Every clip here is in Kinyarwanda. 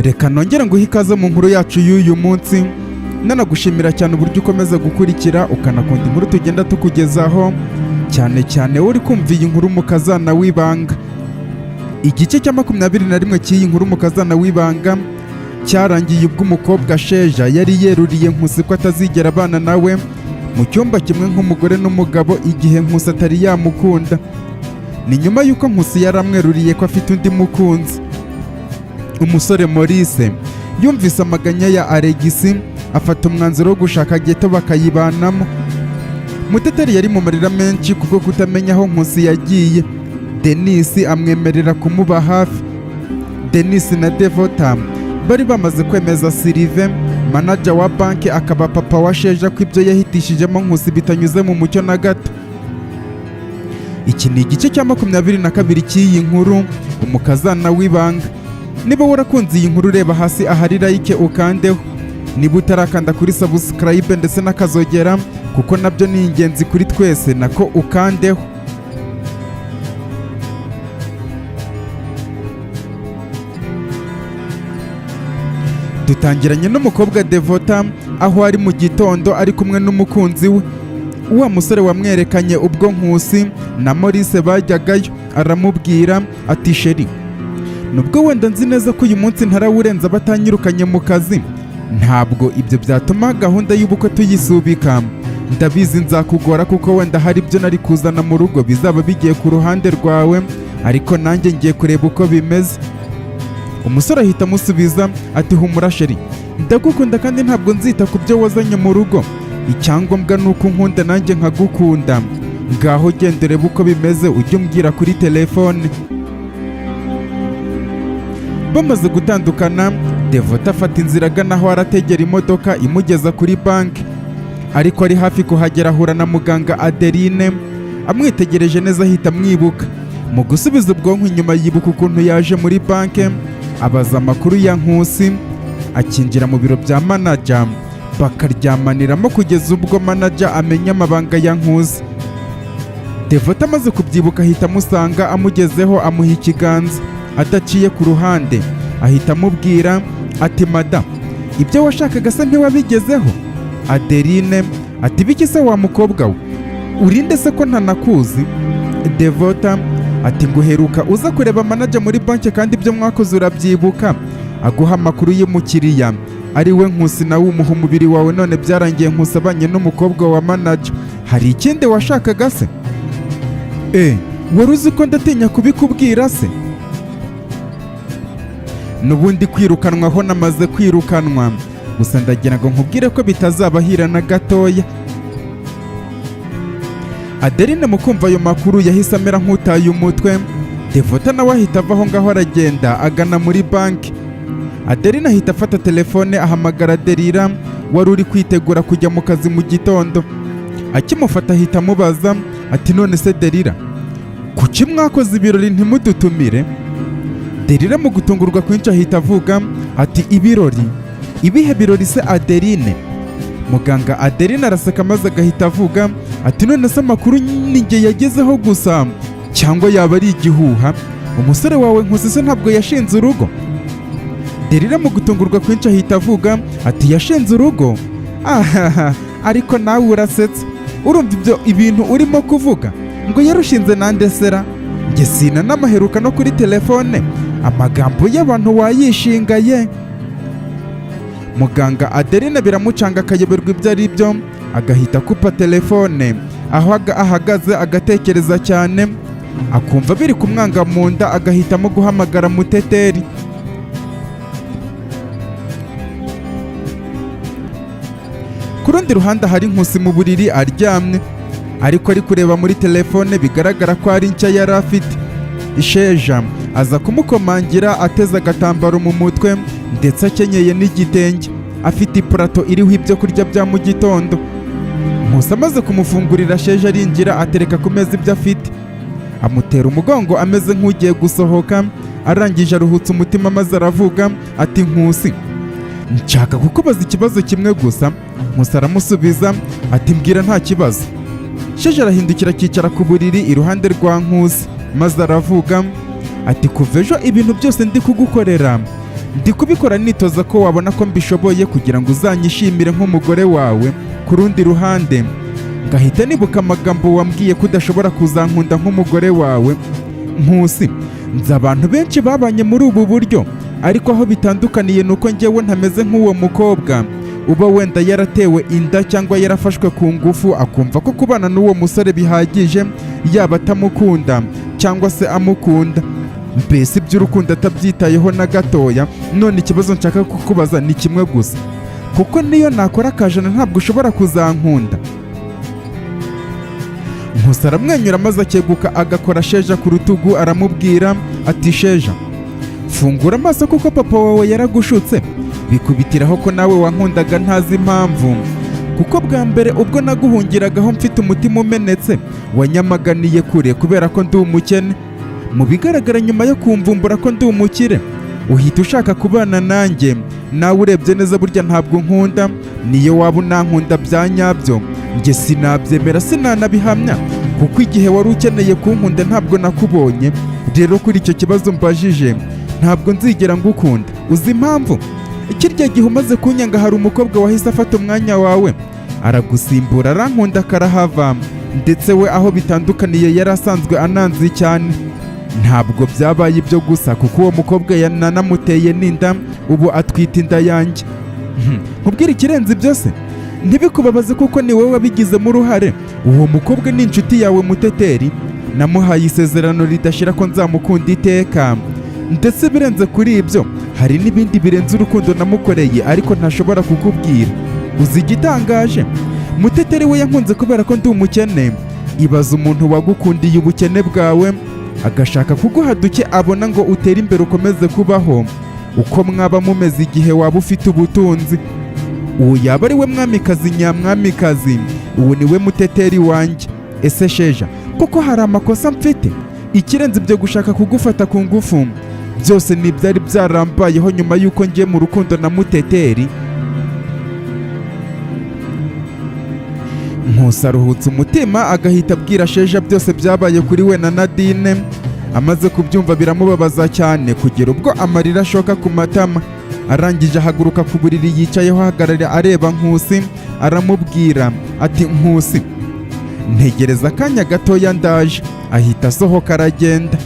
reka nongere nguhe ikaze mu nkuru yacu y'uyu munsi, nanagushimira cyane uburyo ukomeza gukurikira ukanakunda inkuru tugenda tukugezaho, cyane cyane uri kumva iyi nkuru mu kazana w'ibanga. Igice cya 21 cy'iyi nkuru mu kazana w'ibanga cyarangiye ubwo umukobwa Sheja yari yeruriye Nkusi ko atazigera abana nawe mu cyumba kimwe nk'umugore n'umugabo igihe Nkusi atari yamukunda. Ni nyuma y'uko Nkusi yaramweruriye ko afite undi mukunzi. Umusore Maurice yumvise amaganya ya Alegisi afata umwanzuro wo gushaka Geto bakayibanamo. Muteteri yari mu marira menshi kubwo kutamenya aho Nkusi yagiye. Denis amwemerera kumuba hafi. Denis na Devota bari bamaze kwemeza Sylvain, manager wa banki akaba papa wa Sheja, ko ibyo yahitishijemo Nkusi bitanyuze mu mucyo na gato. Iki ni igice cya 22 cy'iyi nkuru umukazana w'ibanga. Niba warakunze iyi nkuru reba hasi ahari like ukandeho. Niba utarakanda kuri subscribe ndetse n'akazogera kuko nabyo ni ingenzi kuri twese nako ukandeho. Dutangiranye n'umukobwa Devota aho ari mu gitondo ari kumwe n'umukunzi we. Uwa musore wamwerekanye ubwo Nkusi na Maurice bajyagayo aramubwira ati sheri, nubwo wenda nzi neza ko uyu munsi ntarawurenza batanyirukanye mu kazi, ntabwo ibyo byatuma gahunda y'ubukwe tuyisubika. Ndabizi nzakugora kuko wenda hari ibyo nari kuzana mu rugo bizaba bigiye ku ruhande rwawe, ariko nanjye ngiye kureba uko bimeze. Umusore ahita amusubiza ati humura sheri, ndagukunda kandi ntabwo nzita ku byo wazanye mu rugo. Icyangombwa ni uko unkunda nanjye nkagukunda. Ngaho genda urebe uko bimeze ujye umbwira kuri telefone. Bamaze gutandukana, Devota afata inzira agana aho arategera imodoka imugeza kuri banki. Ariko ari hafi kuhagera ahura na muganga Adeline. Amwitegereje neza ahita amwibuka. Mu gusubiza ubwonko inyuma yibuka ukuntu yaje muri banki, abaza amakuru ya Nkusi, akinjira mu biro bya manager bakaryamaniramo kugeza ubwo manager amenya amabanga ya Nkusi. Devota amaze kubyibuka ahita amusanga, amugezeho amuha ikiganza adaciye ku ruhande. Ahita amubwira ati mada, ibyo washakaga se ntiwabigezeho? Adeline ati biki se wa mukobwa we, urinde se ko ntanakuzi? Devota ati nguheruka uza kureba manager muri banki kandi ibyo mwakoze urabyibuka, aguha amakuru y'umukiriya ari we Nkusi nawe umuha umubiri wawe, none byarangiye Nkusi abanye n'umukobwa wa manager. Hari ikindi washakaga se? Wari uzi ko ndatinya kubikubwira se? Nubundi kwirukanwaho namaze kwirukanwa, gusa ndagira ngo nkubwire ko bitazabahira na gatoya. Adeline mu kumva ayo makuru yahise amera nk'utaye umutwe. Devota nawe ahita ava aho ngaho aragenda agana muri banki. Adeline ahita afata telefone ahamagara Delira wari uri kwitegura kujya mu kazi mu gitondo. Akimufata ahita amubaza ati none se Delira, kuki mwakoze ibirori ntimudutumire? Delira mu gutungurwa kwinshi ahita avuga ati ibirori? Ibihe birori se Adeline? Muganga Adeline araseka maze agahita avuga ati none se amakuru ninjye yagezeho gusa cyangwa yaba ari igihuha? Umusore wawe Nkusi se ntabwo yashinze urugo? Delira mu gutungurwa kwinshi ahita avuga ati yashinze urugo? Ariko nawe urasetse. Urumva ibintu urimo kuvuga ngo yarushinze nande sera? Njye sina n'amaheruka no kuri telefone, amagambo y'abantu wayishingaye. Muganga Adeline biramucanga akayoberwa ibyo ari byo, agahita akupa telefone. Aho ahagaze agatekereza cyane, akumva biri kumwanga mu nda, agahitamo guhamagara Muteteri. Ku rundi ruhande hari Nkusi mu buriri aryamye, ariko ari kureba muri telefone bigaragara ko ari nshya yari afite. Sheja aza kumukomangira ateze agatambaro mu mutwe ndetse akenyeye n'igitenge, afite ipurato iriho ibyo kurya bya mu gitondo. Nkusi amaze kumufungurira Sheja arinjira atereka ku meza ibyo afite, amutera umugongo ameze nk'ugiye gusohoka. Arangije aruhutse umutima maze aravuga ati Nkusi, nshaka kukubaza ikibazo kimwe gusa. Nkusi aramusubiza ati mbwira nta kibazo. Sheja arahindukira akicara ku buriri iruhande rwa Nkusi maze aravuga ati kuva ejo ibintu byose ndi kugukorera ndi kubikora nitoza ko wabona ko mbishoboye kugira ngo uzanyishimire nk'umugore wawe. Ku rundi ruhande ngahita nibuka amagambo wambwiye ko udashobora kuzankunda nk'umugore wawe. Nkusi, nzi abantu benshi babanye muri ubu buryo, ariko aho bitandukaniye nuko njyewe ntameze nk'uwo mukobwa uba wenda yaratewe inda cyangwa yarafashwe ku ngufu akumva ko kubana n'uwo musore bihagije, yaba atamukunda cyangwa se amukunda, mbese iby'urukundo atabyitayeho na gatoya. None ikibazo nshaka kukubaza ni kimwe gusa, kuko niyo nakora akajana ntabwo ushobora kuzankunda. Nkusi aramwenyura maze akeguka agakora Sheja ku rutugu, aramubwira ati Sheja, fungura amaso kuko papa wawe yaragushutse, bikubitiraho ko nawe wankundaga ntazi impamvu, kuko bwa mbere ubwo naguhungiragaho mfite umutima umenetse wanyamaganiye kure kubera ko ndi umukene. Mu bigaragara nyuma yo kumvumbura ko ndi umukire uhita ushaka kubana nanjye. Nawe urebye neza burya ntabwo nkunda, niyo waba unankunda bya nyabyo njye sinabyemera sinanabihamya, kuko igihe wari ukeneye kunkunda ntabwo nakubonye. Rero kuri icyo kibazo mbajije ntabwo nzigera ngukunda. Uzi impamvu? Kirya gihe umaze kunyanga hari umukobwa wahise afata umwanya wawe aragusimbura, arankunda karahava, ndetse we aho bitandukaniye yari asanzwe ananzi cyane. Ntabwo byabaye ibyo gusa, kuko uwo mukobwa yanamuteye n'inda, ubu atwita inda yanjye. Nkubwire ikirenze byose, ntibikubabaze kuko ni wowe wabigizemo uruhare. Uwo mukobwa ni inshuti yawe Muteteri, namuhaye isezerano ridashira ko nzamukunda iteka, ndetse birenze kuri ibyo hari n'ibindi birenze urukundo namukoreye ariko ntashobora kukubwira. Uzi igitangaje? Muteteri we yankunze kubera ko ndi umukene. Ibaza umuntu wagukundiye ubukene bwawe agashaka kuguha duke abona ngo utere imbere ukomeze kubaho uko mwaba mumeze igihe waba ufite ubutunzi. Uwo yaba ari we mwamikazi nyamwamikazi, uwo ni we Muteteri wanjye. Ese Sheja, kuko hari amakosa mfite? Ikirenze ibyo gushaka kugufata ku ngufu byose n'ibyari byarambayeho nyuma y'uko ngiye mu rukundo na Muteteri. Nkusi aruhutse umutima agahita abwira Sheja byose byabaye kuri we na Nadine. Amaze kubyumva biramubabaza cyane kugera ubwo amarira ashoka ku matama. Arangije ahaguruka ku buriri yicayeho ahagarara areba Nkusi, aramubwira ati Nkusi, ntegereza akanya gatoya ndaje. Ahita asohoka aragenda.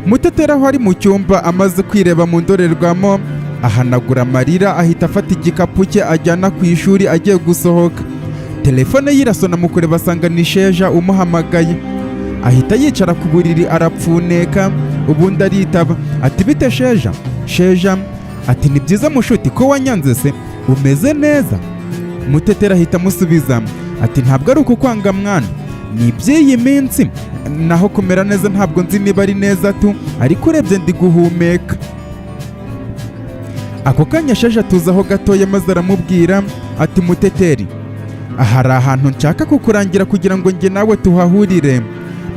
Muteteri aho ari mu cyumba amaze kwireba mu ndorerwamo ahanagura amarira, ahita afata igikapu cye ajyana ku ishuri agiye gusohoka. Telefone ye irasona mu kureba asanga ni Sheja umuhamagaye. Ahita yicara ku buriri arapfuneka, ubundi aritaba ati bite Sheja? Sheja ati ni byiza mushuti ko wanyanze se, umeze neza? Muteteri ahita amusubiza ati ntabwo ari ukukwanga mwana, ni iby'iyi minsi, naho kumera neza ntabwo nzi niba ari neza tu, ariko urebye ndi guhumeka. Ako kanya Sheja atuzaho gatoya maze aramubwira ati Muteteri, hari ahantu nshaka kukurangira kugira ngo njye nawe tuhahurire.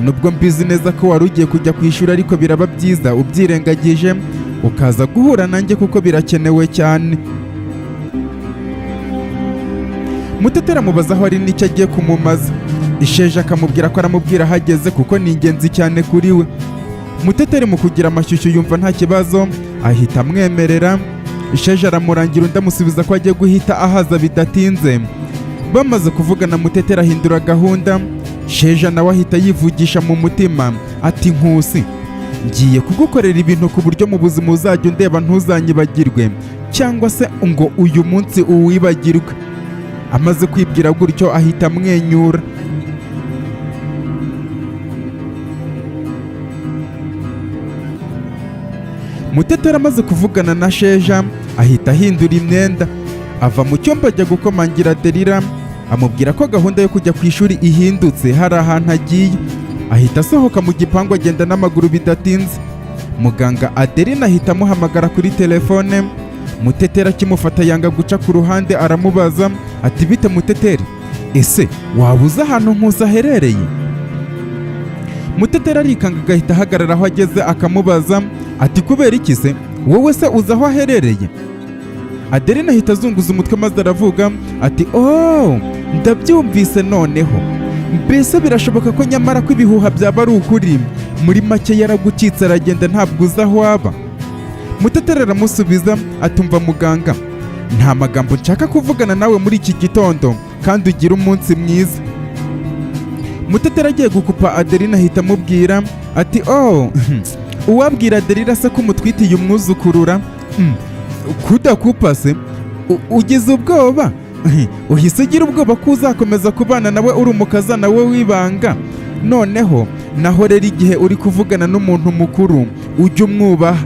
Nubwo mbizi neza ko wari ugiye kujya ku ishuri, ariko biraba byiza ubyirengagije ukaza guhura nanjye kuko birakenewe cyane. Muteteri amubaza aho ari n'icyo agiye kumumaza. Sheja akamubwira ko aramubwira ahageze kuko ni ingenzi cyane kuri we. Muteteri mu kugira amashyushyu yumva nta kibazo ahita amwemerera. Sheja aramurangira undi amusubiza ko agiye guhita ahaza bidatinze. Bamaze kuvugana Muteteri ahindura gahunda. Sheja nawe ahita yivugisha mu mutima ati Nkusi, ngiye kugukorera ibintu ku buryo mu buzima uzajya undeba ntuzanyibagirwe, cyangwa se ngo uyu munsi uwibagirwe. Amaze kwibwira gutyo ahita amwenyura. Muteteri amaze kuvugana na Sheja ahita ahindura imyenda, ava mu cyumba ajya gukomangira Delila, amubwira ko gahunda yo kujya ku ishuri ihindutse, hari ahantu agiye. Ahita asohoka mu gipangu agenda n'amaguru bidatinze. Muganga Adeline ahita amuhamagara kuri telefone. Muteteri akimufata yanga guca ku ruhande, aramubaza ati bite Muteteri, ese waba uzi ahantu Nkusi aherereye? Muteteri arikanga agahita ahagarara aho ageze akamubaza ati kubera iki se, wowe se uzi aho aherereye? Adeline ahita azunguza umutwe maze aravuga ati oh, ndabyumvise noneho, mbese birashoboka ko nyamara ko ibihuha byaba ari ukuri? Muri make yaragucitse aragenda ntabwo uzi aho aba. Muteteri aramusubiza atumva muganga, nta magambo nshaka kuvugana nawe muri iki gitondo kandi ugira umunsi mwiza. Muteteri agiye gukupa Adeline ahita amubwira ati uwabwira Adeline se ko umutwitiye umwuzukurura? Kudakupa se ugize ubwoba? Uhise ugira ubwoba ko uzakomeza kubana nawe uri umukazana we w'ibanga? Noneho naho rero igihe uri kuvugana n'umuntu mukuru ujye umwubaha.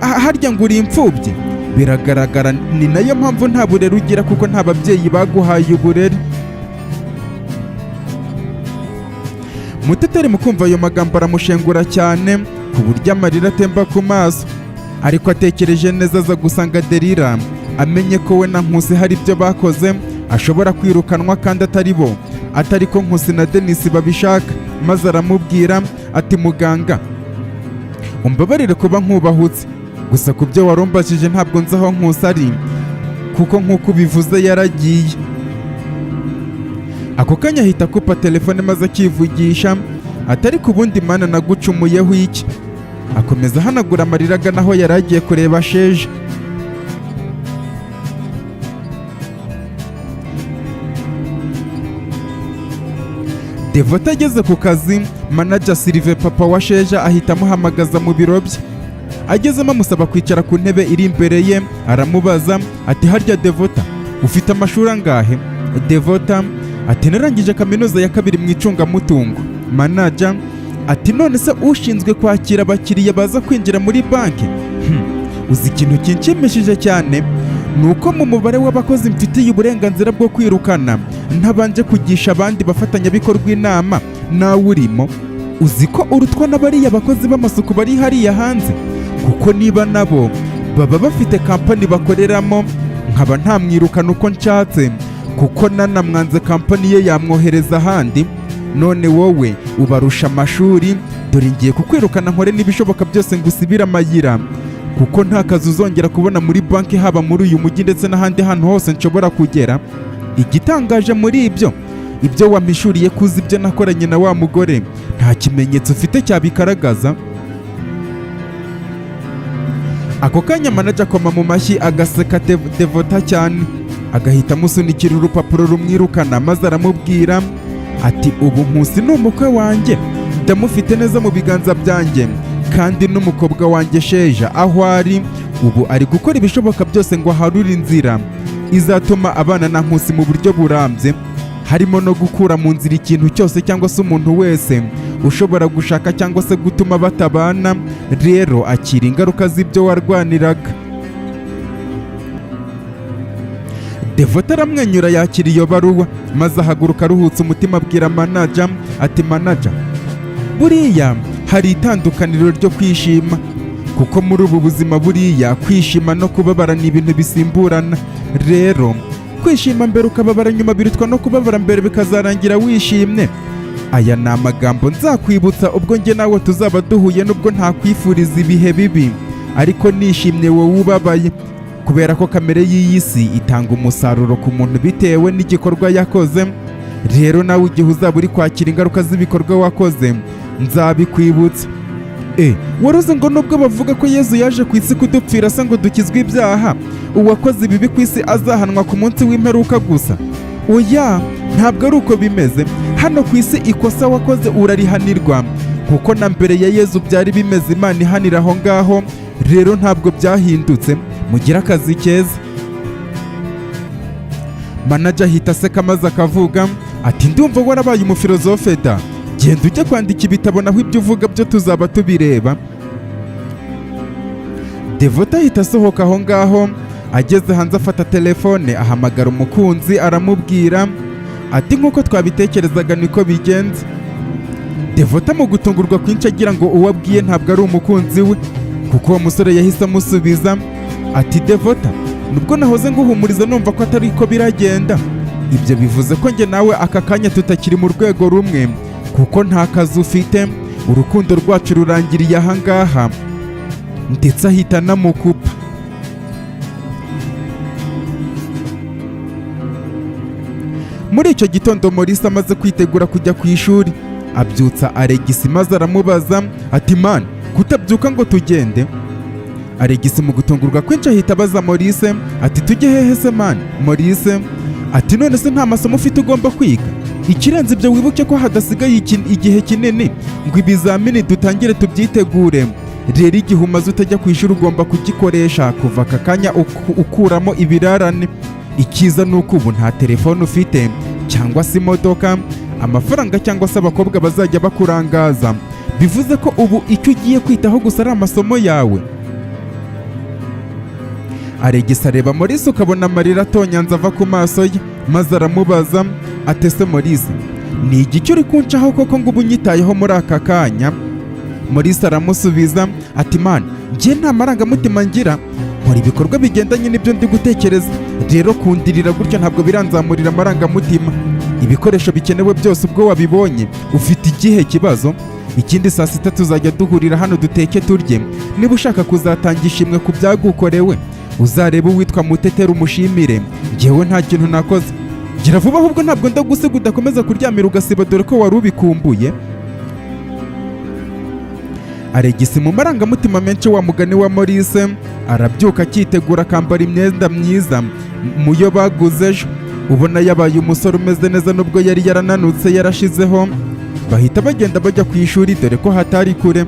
Harya ngo uri imfubyi? Biragaragara ni nayo mpamvu nta burere ugira, kuko nta babyeyi baguhaye uburere. Muteteri mu kumva ayo magambo aramushengura cyane ku buryo amarira atemba ku maso, ariko atekereje neza aza gusanga Delila amenye ko we na Nkusi hari ibyo bakoze ashobora kwirukanwa kandi atari ko Nkusi na Denise babishaka, maze aramubwira ati muganga umbabarire kuba nkubahutse, gusa ku byo warumbajije ntabwo nzi aho Nkusi ari, kuko nk'uko ubivuze yaragiye. Ako kanya ahita akupa telefone maze akivugisha atari ku bundi mana nagucumuyeho iki. Akomeza ahanagura amarira agana aho yari agiye kureba sheja. Devota ageze ku kazi, manager Sylvain papa wa sheja ahita amuhamagaza mu biro bye. Agezemo amusaba kwicara ku ntebe iri imbere ye, aramubaza ati harya Devota ufite amashuri angahe? Devota ati narangije kaminuza ya 2 mu icungamutungo. Manager ati none se ushinzwe kwakira abakiriya baza kwinjira muri banki? Uzi ikintu kinshimishije cyane nuko mu mubare w'abakozi mfitiye uburenganzira bwo kwirukana ntabanje kugisha abandi bafatanyabikorwa inama nawe urimo. Uzi ko urutwa n'abariya bakozi b'amasuku bari hariya hanze, kuko niba nabo baba bafite kampani bakoreramo nkaba ntamwirukana uko nshatse, kuko nanamwanze kampani ye yamwohereza ahandi. None wowe ubarusha amashuri, dore ngiye kukwirukana nkore n'ibishoboka byose ngo usibire amayira, kuko nta kazi uzongera kubona muri banki haba muri uyu mujyi ndetse n'ahandi hantu hose nshobora kugera. Igitangaje muri ibyo wampishuriye kuzi ibyo nakoranye na wa mugore nta kimenyetso ufite cyabigaragaza. Ako kanya manager akoma mu mashyi agaseka Devota cyane, agahita amusunikira urupapuro rumwirukana, maze aramubwira ati ubu Nkusi ni umukwe wanjye, ndamufite neza mu biganza byanjye, kandi n'umukobwa wanjye sheja aho ari ubu ari gukora ibishoboka byose ngo aharure inzira izatuma abana na Nkusi mu buryo burambye, harimo no gukura mu nzira ikintu cyose cyangwa se umuntu wese ushobora gushaka cyangwa se gutuma batabana. Rero akira ingaruka z'ibyo warwaniraga. Devota aramwenyura yakira iyo baruwa, maze ahaguruka aruhutse umutima abwira manager ati manager, buriya hari itandukaniro ryo kwishima, kuko muri ubu buzima buriya kwishima no kubabara ni ibintu bisimburana. Rero kwishima mbere ukababara nyuma birutwa no kubabara mbere bikazarangira wishimye. Aya ni amagambo nzakwibutsa ubwo njye nawe tuzaba duhuye, nubwo ntakwifuriza ibihe bibi, ariko nishimye wowe ubabaye, kubera ko kamere y'iyi si itanga umusaruro ku muntu bitewe n'igikorwa yakoze. Rero nawe igihe uzaba uri kwakira ingaruka z'ibikorwa wakoze nzabikwibutsa. Waruzi ngo nubwo bavuga ko Yezu yaje ku isi kudupfira se ngo dukizwe ibyaha, uwakoze ibibi ku isi azahanwa ku munsi w'imperuka gusa? Oya, ntabwo ari uko bimeze. Hano ku isi ikosa wakoze urarihanirwa, kuko na mbere ya Yezu byari bimeze, Imana ihanira aho ngaho. Rero ntabwo byahindutse. Mugire akazi keza. Manager ahita aseka maze akavuga ati ndumva warabaye umufilozofe da, genda ujye kwandika ibitabo naho ibyo uvuga byo tuzaba tubireba. Devota ahita asohoka aho ngaho, ageze hanze afata telefone ahamagara umukunzi aramubwira ati nk'uko twabitekerezaga niko bigenze. Devota mu gutungurwa kwinshi agira ngo uwo abwiye ntabwo ari umukunzi we, kuko uwo musore yahise amusubiza ati Devota, nubwo nahoze nguhumuriza numva ko atari ko biragenda, ibyo bivuze ko njye nawe aka kanya tutakiri mu rwego rumwe, kuko nta kazi ufite, urukundo rwacu rurangiriye aha ngaha. Ndetse ahita anamukupa. Muri icyo gitondo Maurice amaze kwitegura kujya ku ishuri, abyutsa Alegisi maze aramubaza ati man, kutabyuka ngo tugende? Alegisi mu gutungurwa kwinshi ahita abaza Maurice ati tujye hehe se man? Maurice ati none se nta masomo ufite ugomba kwiga? Ikirenze ibyo wibuke ko hadasigaye igihe kinini ngo ibizamini dutangire tubyitegure. Rero igihe umaze utajya ku ishuri ugomba kugikoresha kuva aka kanya ukuramo ibirarane. Ikiza ni uko ubu nta telefone ufite cyangwa se imodoka, amafaranga cyangwa se abakobwa bazajya bakurangaza. Bivuze ko ubu icyo ugiye kwitaho gusa ari amasomo yawe. Alegisi areba Maurice ukabona amarira atonyanze ava ku maso ye, maze aramubaza ati ese Maurice, ni igiki uri kuncaho koko ngo ubu unyitayeho muri aka kanya? Maurice aramusubiza ati man, njye nta marangamutima ngira, nkora ibikorwa bigendanye n'ibyo ndi gutekereza. Rero kundirira gutyo ntabwo biranzamurira amarangamutima. Ibikoresho bikenewe byose ubwo wabibonye, ufite igihe kibazo. Ikindi saa sita tuzajya duhurira hano duteke turye. Niba ushaka kuzatanga ishimwe ku byagukorewe, uzarebe uwitwa Muteteri umushimire. Njyewe nta kintu nakoze. Gira vuba ahubwo ntabwo ndagusiga udakomeza kuryamira ugasiba dore ko wari ubikumbuye. Alegisi mu marangamutima menshi wa mugani wa Maurice arabyuka akitegura akambara imyenda myiza muyo baguze ejo. Ubona yabaye umusore umeze neza nubwo yari yarananutse yarashizeho. Bahita bagenda bajya ku ishuri dore ko hatari kure.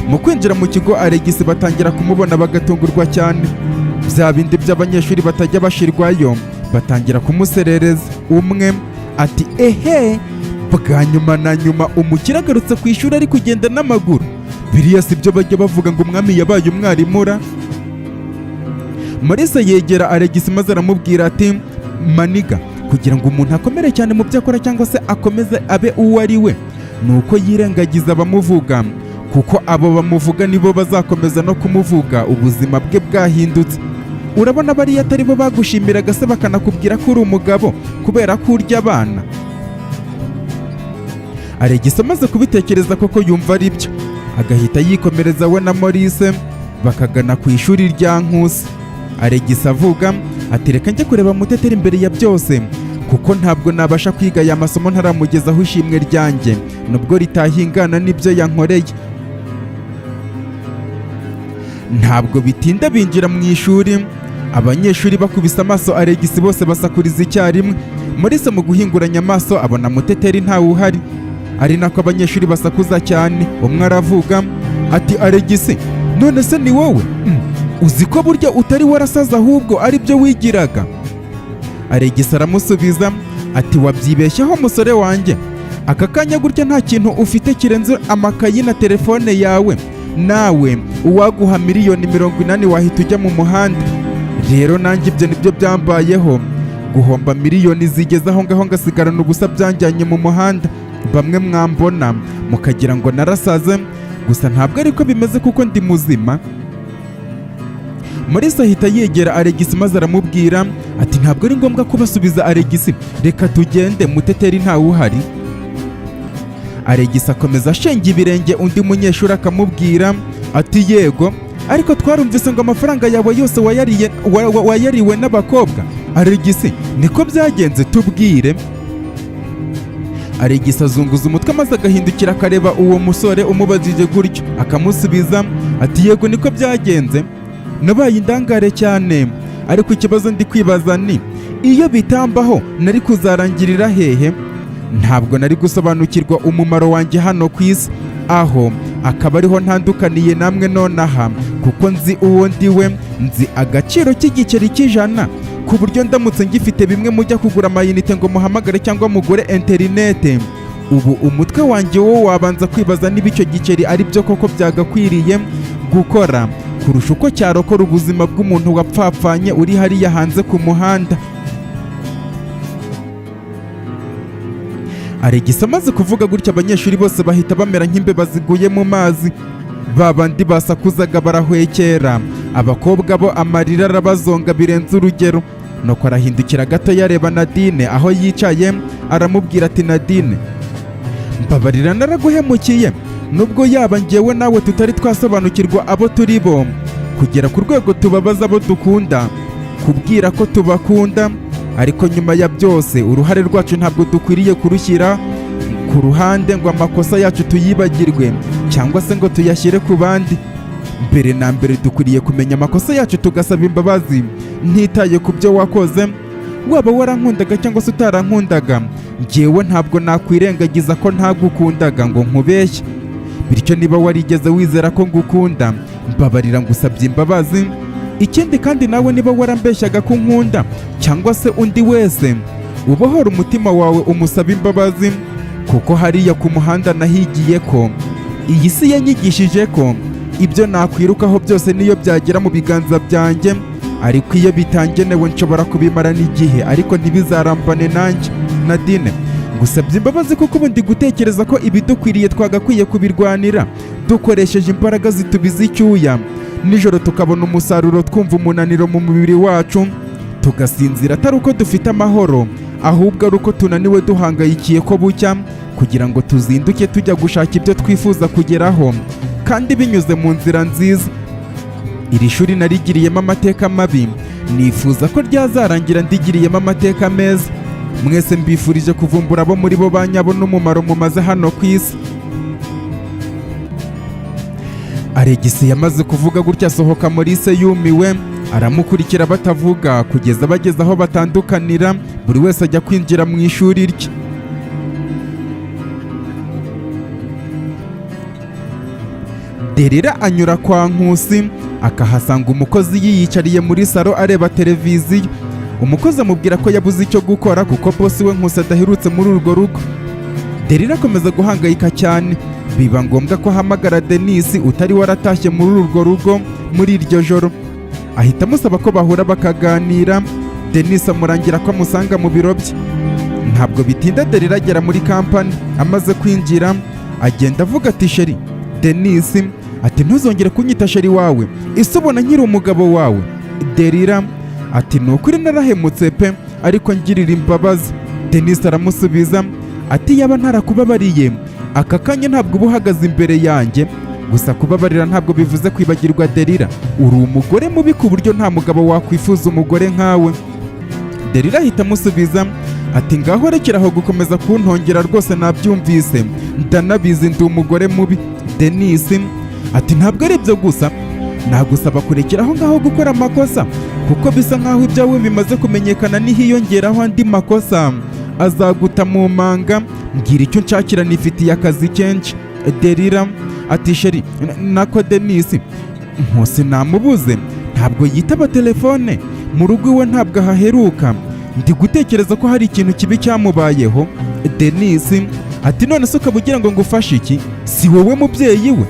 Mu kwinjira mu kigo Alegisi batangira kumubona bagatungurwa cyane. Bya bindi by'abanyeshuri batajya bashirwayo batangira kumuserereza. Umwe ati ehe, bwa nyuma na nyuma umukire agarutse ku ishuri ari kugenda n'amaguru. Biriya si byo bajya bavuga ngo umwami yabaye umwarimura? Maurice yegera Alegisi maze aramubwira ati maniga, kugira ngo umuntu akomere cyane mu byo akora cyangwa se akomeze abe uwo ari we, ni uko yirengagiza abamuvuga, kuko abo bamuvuga nibo bazakomeza no kumuvuga ubuzima bwe bwahindutse. Urabona bariya atari bo bagushimiraga se bakanakubwira ko uri umugabo kubera ko urya abana? Alegisi amaze kubitekereza koko yumva ari byo, agahita yikomereza we na Maurice bakagana ku ishuri rya Nkusi. Alegisi avuga ati reka njye kureba Muteteri imbere ya byose, kuko ntabwo nabasha kwiga aya masomo ntaramugezaho ishimwe ryanjye nubwo ritahingana n'ibyo yankoreye. Ntabwo bitinda binjira mu ishuri, abanyeshuri bakubise amaso Alegisi bose basakuriza icyarimwe. Maurice mu guhinguranya amaso abona Muteteri ntawe uhari, ari nako abanyeshuri basakuza cyane. Umwe aravuga ati Alegisi, none se ni wowe? Uzi ko burya utari warasaza ahubwo ari byo wigiraga? Alegisi aramusubiza ati wabyibeshyeho musore wanjye, aka kanya gutya nta kintu ufite kirenze amakayi na telefone yawe. Nawe uwaguha miliyoni 80 wahita ujya mu muhanda. Rero nanjye ibyo nibyo byambayeho, guhomba miliyoni zigeze aho ngaho ngasigarana ubusa byanjyanye mu muhanda. Bamwe mwambona mukagira ngo narasaze, gusa ntabwo ariko bimeze kuko ndi muzima. Maurice ahita yegera Alegisi maze aramubwira ati ntabwo ari ngombwa kubasubiza Alegisi, reka tugende, Muteteri ntawe uhari. Alegisi akomeza ashenga ibirenge undi munyeshuri akamubwira ati yego, ariko twarumvise ngo amafaranga yawe yose wayariwe n'abakobwa. Alegisi, niko byagenze? Tubwire. Alegisi azunguza umutwe maze agahindukira akareba uwo musore umubajije gutyo, akamusubiza ati yego niko byagenze, nabaye indangare cyane, ariko ikibazo ndi kwibaza ni iyo bitambaho nari kuzarangirira hehe? Ntabwo nari gusobanukirwa umumaro wanjye hano ku isi, aho akaba ariho ntandukaniye namwe nonaha, kuko nzi uwo ndiwe, nzi agaciro k'igiceri cy'100, ku buryo ndamutse ngifite bimwe mujya kugura amayinite ngo muhamagare cyangwa mugure interinete. Ubu umutwe wanjye wo wabanza kwibaza niba icyo giceri ari byo koko byagakwiriye gukora kurusha uko cyarokora ubuzima bw'umuntu wapfapfanye uri hariya hanze ku muhanda. Alegisi amaze kuvuga gutya abanyeshuri bose bahita bamera nk'imbeba ziguye mu mazi. Babandi basakuzaga barahwekera, abakobwa bo amarira arabazonga birenze urugero. Nuko arahindukira gato yareba Nadine aho yicaye, aramubwira ati Nadine, mbabarira naraguhemukiye, nubwo yaba njyewe nawe tutari twasobanukirwa abo turi bo, kugera ku rwego tubabaza abo dukunda, kubwira ko tubakunda, ariko nyuma ya byose uruhare rwacu ntabwo dukwiriye kurushyira ku ruhande ngo amakosa yacu tuyibagirwe cyangwa se ngo tuyashyire ku bandi. Mbere na mbere dukwiriye kumenya amakosa yacu tugasaba imbabazi ntitaye ku byo wakoze, waba warankundaga cyangwa se utarankundaga. Njyewe ntabwo nakwirengagiza ko ntagukundaga ngo nkubeshye, bityo niba warigeze wizera ko ngukunda, mbabarira ngusabye imbabazi. Ikindi kandi nawe niba warambeshyaga ko unkunda cyangwa se undi wese, ubohora umutima wawe umusaba imbabazi, kuko hariya ku muhanda nahigiye ko iyi si yanyigishije ko ibyo nakwirukaho byose niyo byagera mu biganza byanjye, ariko iyo bitangenewe nshobora kubimara n'igihe ariko ntibizarambane nanjye. Nadine, ngusabye imbabazi kuko ubu ndi gutekereza ko ibidukwiriye twagakwiye kubirwanira dukoresheje imbaraga zitubiza icyuya, nijoro tukabona umusaruro twumva umunaniro mu mubiri wacu, tugasinzira atari uko dufite amahoro, ahubwo ari uko tunaniwe duhangayikiye ko bucya, kugira ngo tuzinduke tujya gushaka ibyo twifuza kugeraho kandi binyuze mu nzira nziza. Iri shuri narigiriyemo amateka mabi, nifuza ko ryazarangira ndigiriyemo amateka meza. Mwese mbifurije kuvumbura abo muri bo banyabo n'umumaro mumaze hano ku isi. Alegisi yamaze kuvuga gutya asohoka muri se yumiwe, aramukurikira batavuga kugeza bageze aho batandukanira, buri wese ajya kwinjira mu ishuri rye. Derira anyura kwa Nkusi akahasanga umukozi yiyicariye muri salo areba televiziyo. Umukozi amubwira ko yabuze icyo gukora kuko bosi we Nkusi adaherutse muri urwo rugo. Derira akomeza guhangayika cyane, biba ngombwa ko ahamagara Denise utari waratashye muri urwo rugo muri iryo joro. Ahita amusaba ko bahura bakaganira. Denise amurangira ko amusanga mu biro bye. Ntabwo bitinda Derira agera muri kampani. Amaze kwinjira agenda avuga ati sheri. Denise ati ntuzongere kunyita sheri wawe, ese ubona nkiri umugabo wawe? Derira ati nukuri narahemutse pe, ariko ngirira imbabazi. Denise aramusubiza ati yaba ntarakubabariye aka kanya ntabwo uba uhagaze imbere yanjye, gusa kubabarira ntabwo bivuze kwibagirwa. Derira, uri umugore mubi ku buryo nta mugabo wakwifuza umugore nkawe. Derira ahita amusubiza ati ngaho rekeraho gukomeza kuntongera, rwose nabyumvise, ndanabizi ndi umugore mubi. Denise ati ntabwo ari ibyo gusa, nagusaba kurekeraho ngaho gukora amakosa, kuko bisa nkaho ibyawe bimaze kumenyekana nihiyongeraho andi makosa azaguta mu manga. Mbwira icyo nshakira, nifitiye akazi kenshi. Derira ati sheri nako Denise, Nkusi namubuze, ntabwo yitaba telefone, mu rugo iwe ntabwo ahaheruka, ndi gutekereza ko hari ikintu kibi cyamubayeho. Denise ati none se ukaba ugira ngo ngufashe iki? Si wowe mubyeyi we?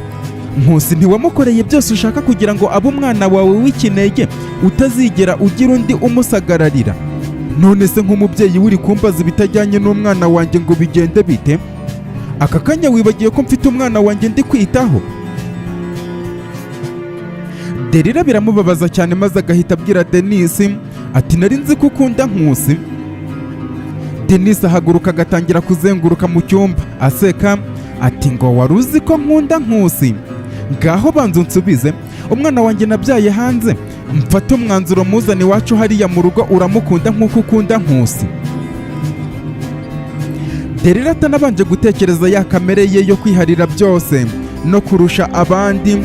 Nkusi ntiwamukoreye byose ushaka kugira ngo abe umwana wawe w'ikinege utazigera ugira undi umusagararira? None se nk'umubyeyi uri kumbaza ibitajyanye n'umwana wanjye ngo bigende bite? Aka kanya wibagiye ko mfite umwana wanjye ndi kwitaho? Derira biramubabaza cyane, maze agahita abwira Denise ati nari nzi ko ukunda Nkusi. Denise ahaguruka agatangira kuzenguruka mu cyumba aseka ati ngo wari uzi ko nkunda Nkusi? Ngaho banza unsubize, umwana wanjye nabyaye hanze, mfate umwanzuro muzane iwacu hariya mu rugo, uramukunda nk'uko ukunda Nkusi? Derira atanabanje gutekereza ya kamere ye yo kwiharira byose no kurusha abandi,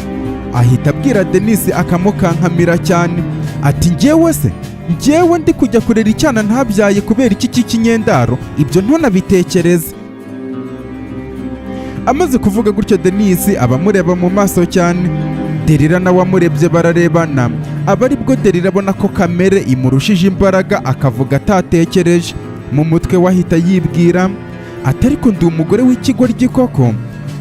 ahita abwira Denise akamukankamira cyane ati njyewe se, njyewe ndi kujya kurera icyana ntabyaye kubera iki cy'ikinyendaro? Ibyo ntunabitekereze. Amaze kuvuga gutyo Denise aba amureba mu maso cyane. Derira nawe amurebye bararebana, aba ari bwo Derira abona ko kamere imurushije imbaraga, akavuga atatekereje. Mu mutwe we ahita yibwira ati ariko ndi umugore w'ikigoryi koko,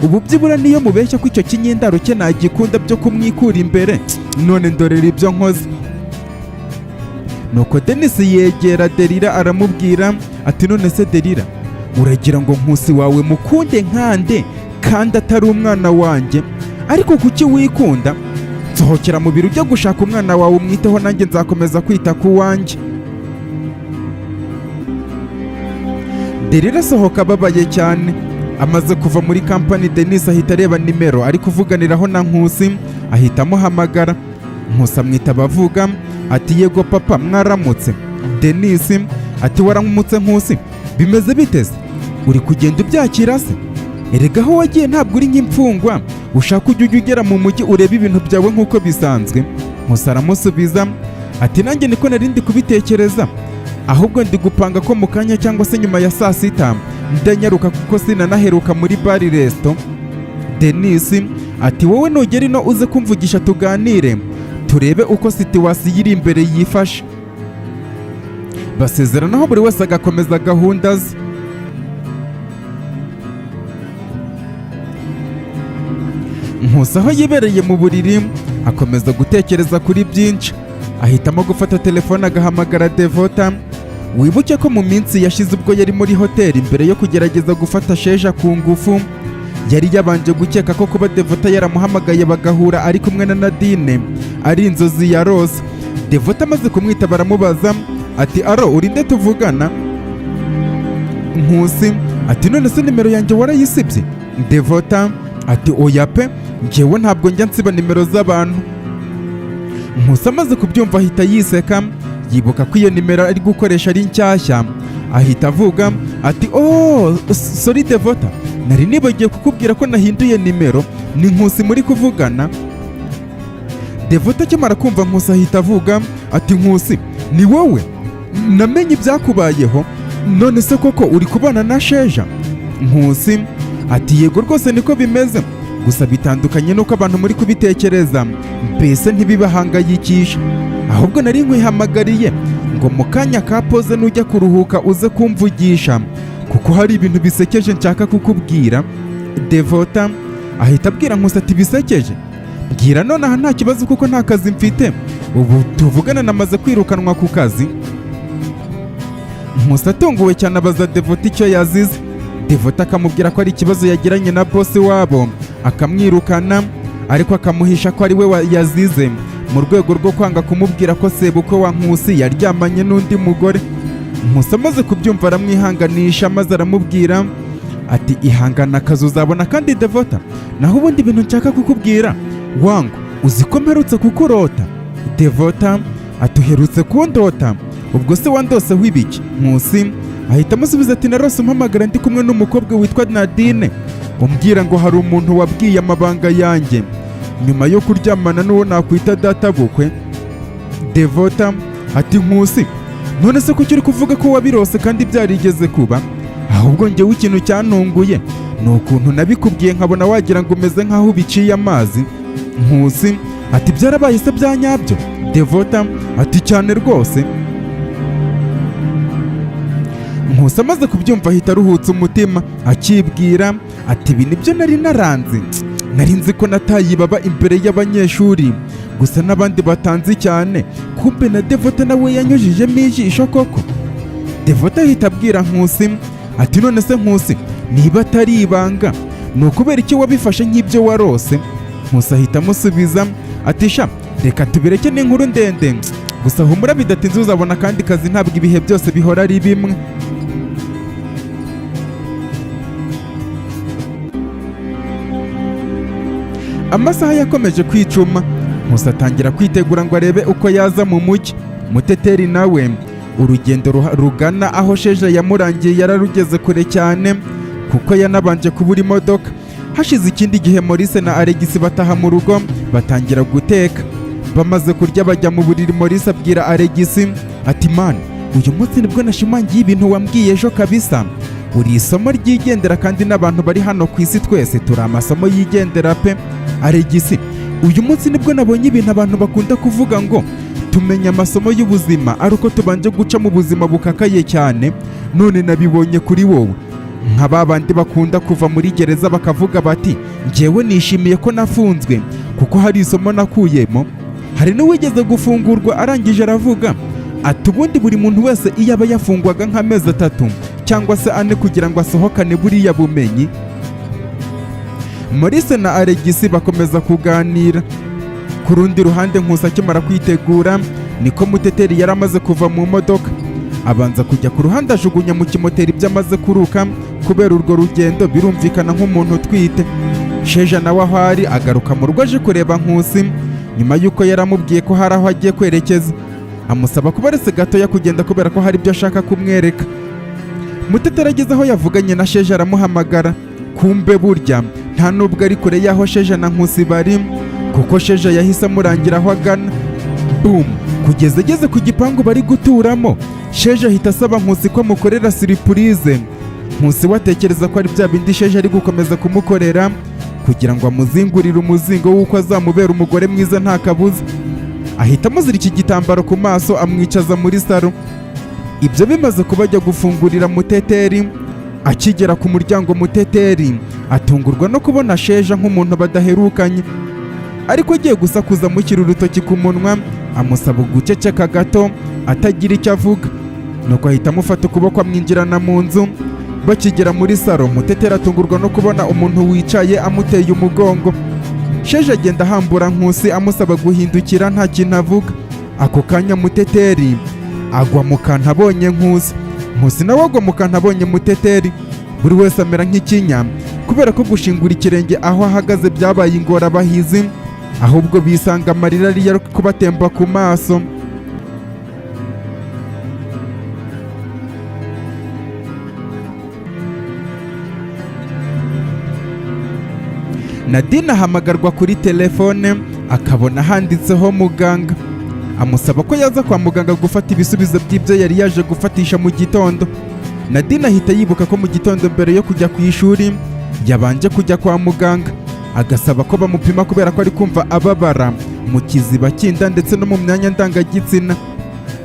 ubu byibura niyo mubeshya ko icyo kinyendaro cye nagikunda byo kumwikura imbere, none ndorera ibyo nkoze. Nuko Denise yegera Derira aramubwira ati none se Derira, uragira ngo Nkusi wawe mukunde nkande kandi atari umwana wanjye? Ariko kuki wikunda? Sohokera mu biro ujya gushaka umwana wawe umwiteho, nanjye nzakomeza kwita ku wanjye. Derira asohoka ababaye cyane. Amaze kuva muri kampani, Denise ahita areba nimero ari kuvuganiraho na Nkusi, ahita amuhamagara. Nkusi amwita abavuga ati yego papa mwaramutse. Denise ati waramutse Nkusi, bimeze biteze, uri kugenda ubyakira se? Erega aho wagiye ntabwo uri nk'imfungwa, ushaka ujya ugera mu mujyi urebe ibintu byawe nk'uko bisanzwe. Nkusi aramusubiza ati nanjye niko nari ndi kubitekereza, ahubwo ndi gupanga ko mu kanya cyangwa se nyuma ya saa sita ndanyaruka kuko sinanaheruka muri bari resto. Denis ati wowe nugera ino uze kumvugisha tuganire turebe uko situwasiyo iri imbere yifashe. Basezeranaho buri wese agakomeza gahunda ze. Nkusi aho yibereye mu buriri akomeza gutekereza kuri byinshi, ahitamo gufata telefone agahamagara Devota. Wibuke ko mu minsi yashize ubwo yari muri hoteli mbere yo kugerageza gufata Sheja ku ngufu, yari yabanje gukeka ko kuba Devota yaramuhamagaye bagahura ari kumwe na Nadine ari inzozi ya Rose. Devota amaze kumwita baramubaza ati aro urinde tuvugana? Nkusi ati none se nimero yanjye warayisibye? Devota ati oya pe, njyewe ntabwo njya nsiba nimero z'abantu. Nkusi amaze kubyumva ahita yiseka, yibuka ko iyo nimero ari gukoresha ari nshyashya, ahita avuga ati oh sorry Devota, nari nibagiye kukubwira ko nahinduye nimero, ni Nkusi muri kuvugana. Devota akimara kumva Nkusi ahita avuga ati Nkusi ni wowe? Namenye ibyakubayeho, none se koko uri kubana na Sheja? Nkusi ati yego rwose niko bimeze, gusa bitandukanye nuko abantu muri kubitekereza, mbese ntibibahangayikisha, ahubwo nari nkwihamagariye ngo mu kanya ka pose nujya kuruhuka uze kumvugisha kuko hari ibintu bisekeje nshaka kukubwira. Devota ahita abwira Nkusi ati bisekeje? Mbwira nonaha nta kibazo kuko nta kazi mfite, ubu tuvugana namaze kwirukanwa ku kazi. Nkusi atunguwe cyane abaza Devota icyo yazize. Devota akamubwira ko ari ikibazo yagiranye na bosi wabo akamwirukana, ariko akamuhisha ko ari we yazize mu rwego rwo kwanga kumubwira ko sebukwe wa Nkusi yaryamanye n'undi mugore. Nkusi amaze kubyumva aramwihanganisha maze aramubwira ati ihangana akazi uzabona kandi Devota, naho ubundi ibintu nshaka kukubwira wangu uzi ko mperutse kukurota. Devota ati uherutse kundota? Ubwo se wandoseho ibiki? Nkusi ahita amusubiza ati narose umpamagara ndi kumwe n'umukobwa witwa Nadine, umbwira ngo hari umuntu wabwiye amabanga yanjye nyuma yo kuryamana n'uwo nakwita data bukwe. Devota ati Nkusi none se kuki uri kuvuga ko wabirose kandi byarigeze kuba? Ahubwo njyewe ikintu cyantunguye ni ukuntu nabikubwiye nkabona wagira ngo umeze nk'aho ubiciye amazi. Nkusi ati byarabaye se bya nyabyo? Devota ati cyane rwose. Nkusi amaze kubyumva ahita aruhutse umutima, akibwira ati ibi nibyo nari naranze, nari nzi ko nataye ibaba imbere y'abanyeshuri gusa n'abandi batanzi cyane, kumbe na Devota nawe yanyujijemo ijisho koko. Devota ahita abwira Nkusi ati none se Nkusi niba atari ibanga ni ukubera iki wabifashe nk'ibyo warose? Nkusi ahita amusubiza ati sha reka tubireke n'inkuru ndende, gusa humura bidatinze uzabona kandi kazi, ntabwo ibihe byose bihora ari bimwe. Amasaha yakomeje kwicuma, Nkusi atangira kwitegura ngo arebe uko yaza mu mujyi. Muteteri nawe urugendo rugana aho Sheja yamurangiye yararugeze kure cyane kuko yanabanje kubura imodoka. Hashize ikindi gihe Maurice na Alex bataha mu rugo batangira guteka. Bamaze kurya bajya mu buriri, Maurice abwira Alex ati man, uyu munsi nibwo nashimangiye ibintu wambwiye ejo kabisa, uri isomo ryigendera kandi n'abantu bari hano ku isi twese turi amasomo yigendera pe. Alex uyu munsi nibwo nabonye ibintu abantu bakunda kuvuga ngo tumenya amasomo y'ubuzima ari uko tubanje guca mu buzima bukakaye cyane, none nabibonye kuri wowe. Nka babandi bakunda kuva muri gereza bakavuga bati njyewe nishimiye ko nafunzwe kuko hari isomo nakuyemo. Hari n'uwigeze gufungurwa arangije aravuga ati ubundi buri muntu wese iyo aba yafungwaga nk'amezi 3 cyangwa se 4 kugira ngo asohokane buriya bumenyi. Maurice na Alex bakomeza kuganira. Ku rundi ruhande Nkusi akimara kwitegura niko Muteteri yari amaze kuva mu modoka, abanza kujya ku ruhande ajugunya mu kimoteri byamaze kuruka kubera urwo rugendo, birumvikana nk'umuntu utwite. Sheja nawe aho ari agaruka mu rugo aje kureba Nkusi nyuma y'uko yaramubwiye ko hari aho agiye kwerekeza. amusaba kuba aretse gatoya kugenda kubera ko hari ibyo ashaka kumwereka. Muteteri ageze aho yavuganye na Sheja aramuhamagara, kumbe burya nta nubwo ari kure y'aho Sheja na Nkusi bari, kuko Sheja yahise amurangira aho agana. Boom! Kugeza ageze ku gipangu bari guturamo, Sheja ahita asaba Nkusi ko amukorera surprise. Nkusi watekereza ko ari bya bindi Sheja ari gukomeza kumukorera kugira ngo amuzingurire umuzingo w'uko azamubera umugore mwiza nta kabuza. Ahita amuzirika igitambaro ku maso amwicaza muri saro. Ibyo bimaze kuba ajya gufungurira Muteteri. Akigera ku muryango Muteteri atungurwa no kubona Sheja nk'umuntu badaherukanye, ariko agiye gusakuza amushyira urutoki ku munwa amusaba guceceka gato atagira icyo avuga. Nuko ahita amufata ukuboko amwinjirana mu nzu. Bakigera muri saro, Muteteri atungurwa no kubona umuntu wicaye amuteye umugongo. Sheja agenda ahambura Nkusi amusaba guhindukira nta kintu avuga. Ako kanya Muteteri agwa mu kantu abonye Nkusi. Nkusi nawe agwa mu kantu abonye Muteteri. Buri wese amera nk'ikinya kubera ko gushingura ikirenge aho ahagaze byabaye ingorabahizi, ahubwo bisanga amarira ari kubatemba ku maso. Nadine ahamagarwa kuri telefone akabona handitseho muganga, amusaba ko yaza kwa muganga gufata ibisubizo by'ibyo yari yaje gufatisha mu gitondo. Nadine ahita yibuka ko mu gitondo mbere yo kujya ku ishuri yabanje kujya kwa muganga, agasaba ko bamupima kubera ko ari kumva ababara mu kiziba cy'inda ndetse no mu myanya ndangagitsina.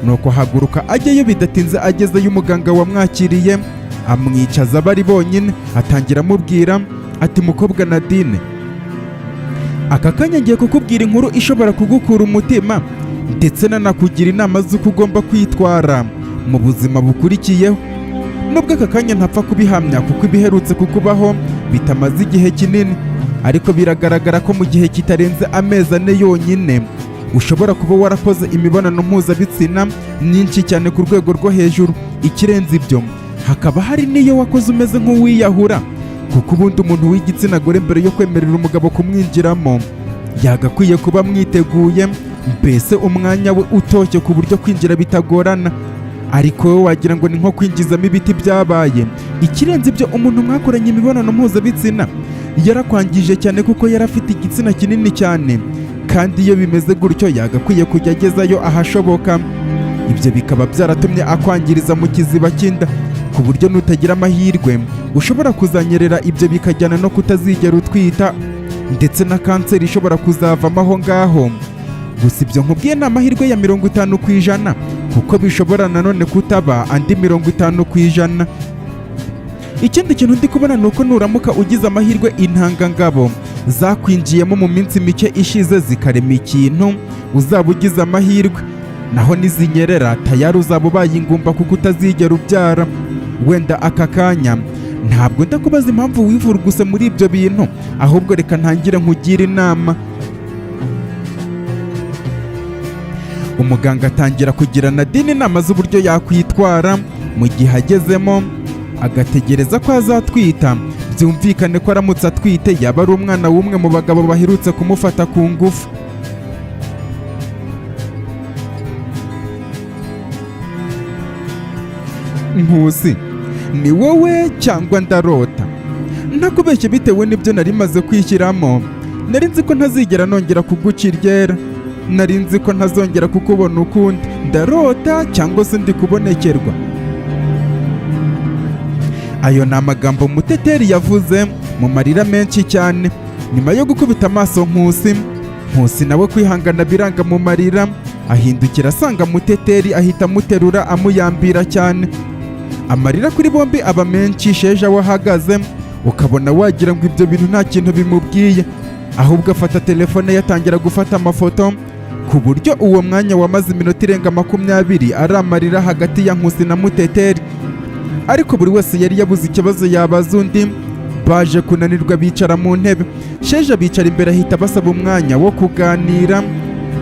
Nuko haguruka ajyayo bidatinze. Agezeyo umuganga wamwakiriye amwicaza bari bonyine, atangira amubwira ati mukobwa Nadine, aka kanya ngiye kukubwira inkuru ishobora kugukura umutima ndetse nanakugira inama z'uko ugomba kwitwara mu buzima bukurikiyeho. Nubwo aka kanya ntapfa kubihamya kuko ibiherutse kukubaho bitamaze igihe kinini, ariko biragaragara ko mu gihe kitarenze amezi 4 yonyine ushobora kuba warakoze imibonano mpuzabitsina myinshi cyane ku rwego rwo hejuru. Ikirenze ibyo, hakaba hari n'iyo wakoze umeze nk'uwiyahura, kuko ubundi umuntu w'igitsina gore mbere yo kwemerera umugabo kumwinjiramo yagakwiye kuba mwiteguye, mbese umwanya we utoshye ku buryo kwinjira bitagorana. Ariko wowe wagira ngo ni nko kwinjizamo ibiti byabaye. Ikirenze ibyo, umuntu mwakoranye imibonano mpuzabitsina yarakwangije cyane kuko yarafite igitsina kinini cyane, kandi iyo bimeze gutyo yagakwiye kujya agezayo ahashoboka. Ibyo bikaba byaratumye akwangiriza mu kiziba cy'inda ku buryo nutagira amahirwe ushobora kuzanyerera. Ibyo bikajyana no kutazigera utwita ndetse na kanseri ishobora kuzavamo aho ngaho. Gusa ibyo nkubwiye ni amahirwe ya 50%, kuko bishobora nanone kutaba andi 50%. Ikindi kintu ndi kubona ni uko nuramuka ugize amahirwe intangangabo zakwinjiyemo mu minsi mike ishize zikarema ikintu, uzaba ugize amahirwe. Naho nizinyerera tayari uzaba ubaye ingumba kuko utazigera ubyara. Wenda aka kanya ntabwo ndakubaza impamvu wivuruguse muri ibyo bintu, ahubwo reka ntangire nkugira inama. Umuganga atangira kugira Nadine inama z'uburyo yakwitwara mu gihe agezemo, agategereza ko azatwita. Byumvikane ko aramutse atwite yaba ari umwana w'umwe mu bagabo baherutse kumufata ku ngufu. Nkusi, ni wowe cyangwa ndarota? Ntakubeshye bitewe n'ibyo nari maze kwishyiramo. Nari nzi ko ntazigera nongera kuguca iryera, nari nzi ko ntazongera kukubona ukundi. Ndarota cyangwa se ndi kubonekerwa? Ayo ni amagambo Muteteri yavuze mu marira menshi cyane. Nyuma yo gukubita amaso Nkusi nawe kwihangana biranga mu marira, ahindukira asanga Muteteri ahita amuterura amuyambira cyane. Amarira kuri bombi aba menshi. Sheja wahagaze ukabona wagira ngo ibyo bintu nta kintu bimubwiye, ahubwo afata telefone yatangira gufata amafoto, ku buryo uwo mwanya wamaze iminota irenga 20 ari amarira hagati ya Nkusi na Muteteri. Ariko buri wese yari yabuze ikibazo yabaza undi. Baje kunanirwa bicara mu ntebe. Sheja bicara imbere ahita basaba umwanya wo kuganira,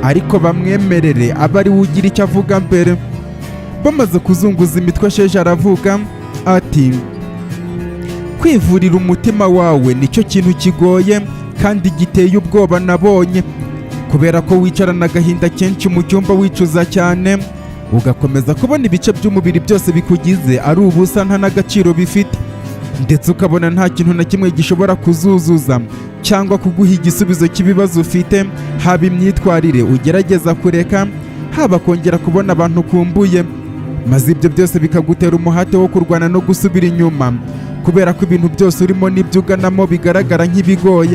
ariko bamwemerere aba ari we ugira icyo avuga mbere. Bamaze kuzunguza imitwe, Sheja aravuga ati kwivurira umutima wawe nicyo kintu kigoye kandi giteye ubwoba nabonye, kubera ko wicarana agahinda kenshi mu cyumba wicuza cyane, ugakomeza kubona ibice by'umubiri byose bikugize ari ubusa nta n'agaciro bifite, ndetse ukabona nta kintu na kimwe gishobora kuzuzuza cyangwa kuguha igisubizo cy'ibibazo ufite, haba imyitwarire ugerageza kureka, haba kongera kubona abantu ukumbuye, maze ibyo byose bikagutera umuhate wo kurwana no gusubira inyuma, kubera ko ibintu byose urimo n'ibyo uganamo bigaragara nk'ibigoye,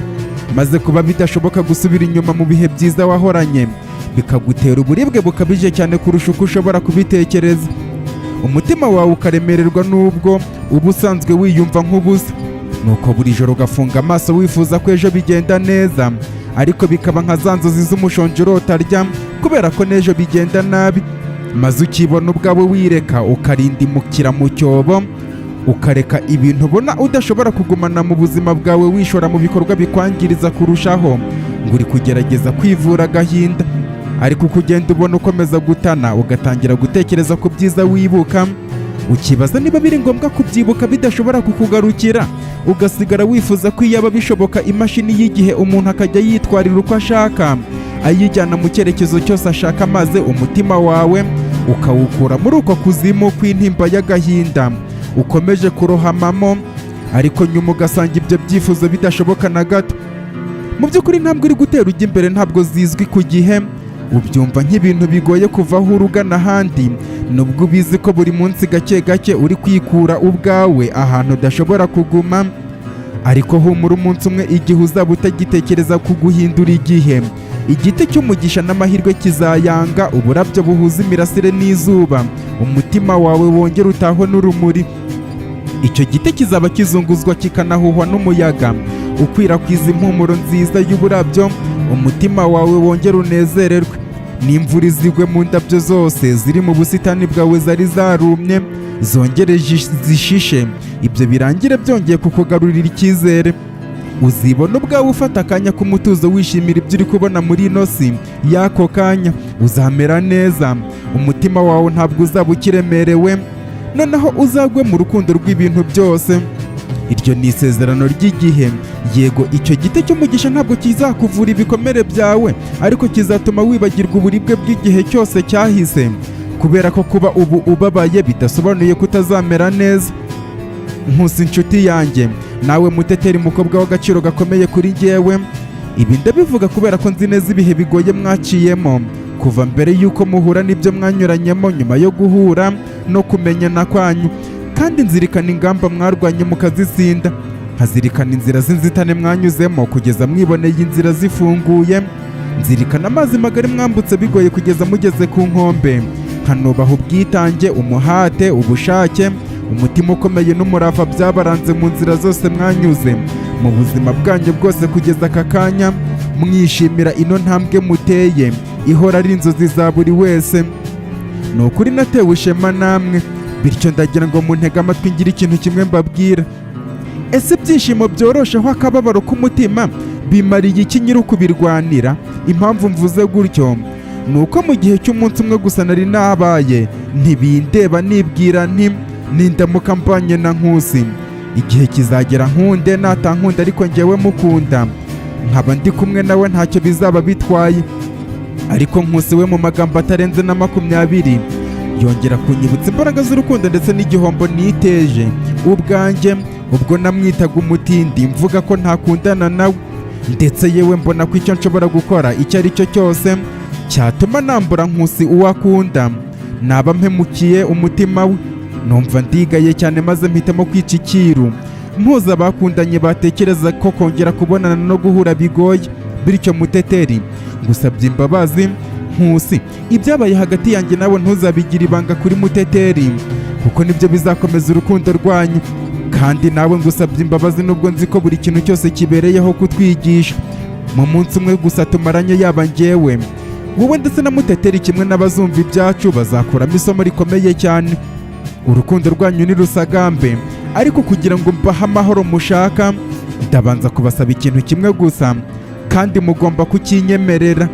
maze kuba bidashoboka gusubira inyuma mu bihe byiza wahoranye, bikagutera uburibwe bukabije cyane kurusha uko ushobora kubitekereza. Umutima wawe ukaremererwa n'ubwo uba usanzwe wiyumva nk'ubusa, nuko buri joro ugafunga amaso wifuza ko ejo bigenda neza, ariko bikaba nka za nzozi z'umushonji urota arya kubera ko n'ejo bigenda nabi, maze ukibona ubwawe wireka ukarindimukira mu cyobo, ukareka ibintu ubona udashobora kugumana mu buzima bwawe, wishora mu bikorwa bikwangiriza kurushaho ngo uri kugerageza kwivura agahinda. Ariko uko ugenda ubona ukomeza gutana, ugatangira gutekereza ku byiza wibuka, ukibaza niba biri ngombwa kubyibuka bidashobora kukugarukira, ugasigara wifuza ko iyaba bishoboka imashini y'igihe umuntu akajya yitwarira uko ashaka, ayijyana mu cyerekezo cyose ashaka, maze umutima wawe ukawukura muri uko kuzimu kw'intimba y'agahinda ukomeje kurohamamo, ariko nyuma ugasanga ibyo byifuzo bidashoboka na gato. Mu by'ukuri intambwe uri gutera ujya imbere ntabwo zizwi ku gihe, ubyumva nk'ibintu bigoye kuva aho urugana ahandi, nubwo ubizi ko buri munsi gake gake uri kwikura ubwawe ahantu udashobora kuguma. Ariko humura, umunsi umwe igihe uzaba utagitekereza kuguhindura igihe, igiti cy'umugisha n'amahirwe kizayanga, uburabyo buhuza imirasire n'izuba, umutima wawe wongera utahwe n'urumuri. Icyo giti kizaba kizunguzwa kikanahuhwa n'umuyaga ukwirakwiza impumuro nziza y'uburabyo, umutima wawe wongera unezererwe. N'imvura izigwe mu ndabyo zose ziri mu busitani bwawe zari zarumye, zongere zishishe, ibyo birangire byongeye kukugarurira icyizere. Uzibona ubwawe ufata akanya k'umutuzo wishimira ibyo uri kubona muri ino si y'ako kanya, uzamera neza, umutima wawe ntabwo uzaba ukiremerewe, noneho uzagwe mu rukundo rw'ibintu byose. Iryo ni isezerano ry'igihe. Yego, icyo giti cy'umugisha ntabwo kizakuvura ibikomere byawe, ariko kizatuma wibagirwa uburibwe bw'igihe cyose cyahise, kubera ko kuba ubu ubabaye bidasobanuye ko utazamera neza. Nkusi inshuti yanjye, nawe muteteri, mukobwa w'agaciro gakomeye kuri njyewe, ibi ndabivuga kubera ko nzi neza ibihe bigoye mwaciyemo kuva mbere y'uko muhura n'ibyo mwanyuranyemo nyuma yo guhura no kumenyana kwanyu, kandi nzirikana ingamba mwarwanye mukazisinda, nkazirikana inzira z'inzitane mwanyuzemo kugeza mwiboneye inzira zifunguye, nzirikana amazi magari mwambutse bigoye kugeza mugeze ku nkombe, nkanubaha ubwitange, umuhate, ubushake, umutima ukomeye n'umurava byabaranze mu nzira zose mwanyuze mu buzima bwanyu bwose kugeza aka kanya, mwishimira ino ntambwe muteye ihora ari inzozi za buri wese. Ni ukuri natewe ishema namwe, bityo ndagira ngo muntege amatwi ngire ikintu kimwe mbabwira. Ese ibyishimo byorosheho akababaro k'umutima bimariye iki nyiri ukubirwanira? Impamvu mvuze gutyo ni uko mu gihe cy'umunsi umwe gusa nari nabaye ntibindeba, nibwira nti nindamuka mbanye na Nkusi, igihe kizagera nkunde, natankunda ariko njyewe mukunda, nkaba ndi kumwe nawe ntacyo bizaba bitwaye. Ariko Nkusi we mu magambo atarenze na 20 yongera kunyibutsa imbaraga z'urukundo ndetse n'igihombo niteje ubwanjye ubwo namwitaga umutindi, mvuga ko ntakundana nawe, ndetse yewe mbona ko icyo nshobora gukora icyo ari cyo cyose cyatuma nambura Nkusi uwo akunda naba mpemukiye umutima we. Numva ndigaye cyane maze mpitamo kwica ikiru, mpuza abakundanye batekereza ko kongera kubonana no guhura bigoye. Bityo muteteri, ngusabye imbabazi. Nkusi, ibyabaye hagati yanjye nawe ntuzabigire ibanga kuri muteteri, kuko nibyo bizakomeza urukundo rwanyu. Kandi nawe ngusabye imbabazi nubwo nzi ko buri kintu cyose kibereyeho kutwigisha. Mu munsi umwe gusa tumaranye, yaba njyewe, wowe ndetse na muteteri kimwe n'abazumva ibyacu bazakuramo isomo rikomeye cyane. Urukundo rwanyu ni rusagambe, ariko kugira ngo mbahe amahoro mushaka, ndabanza kubasaba ikintu kimwe gusa, kandi mugomba kukinyemerera.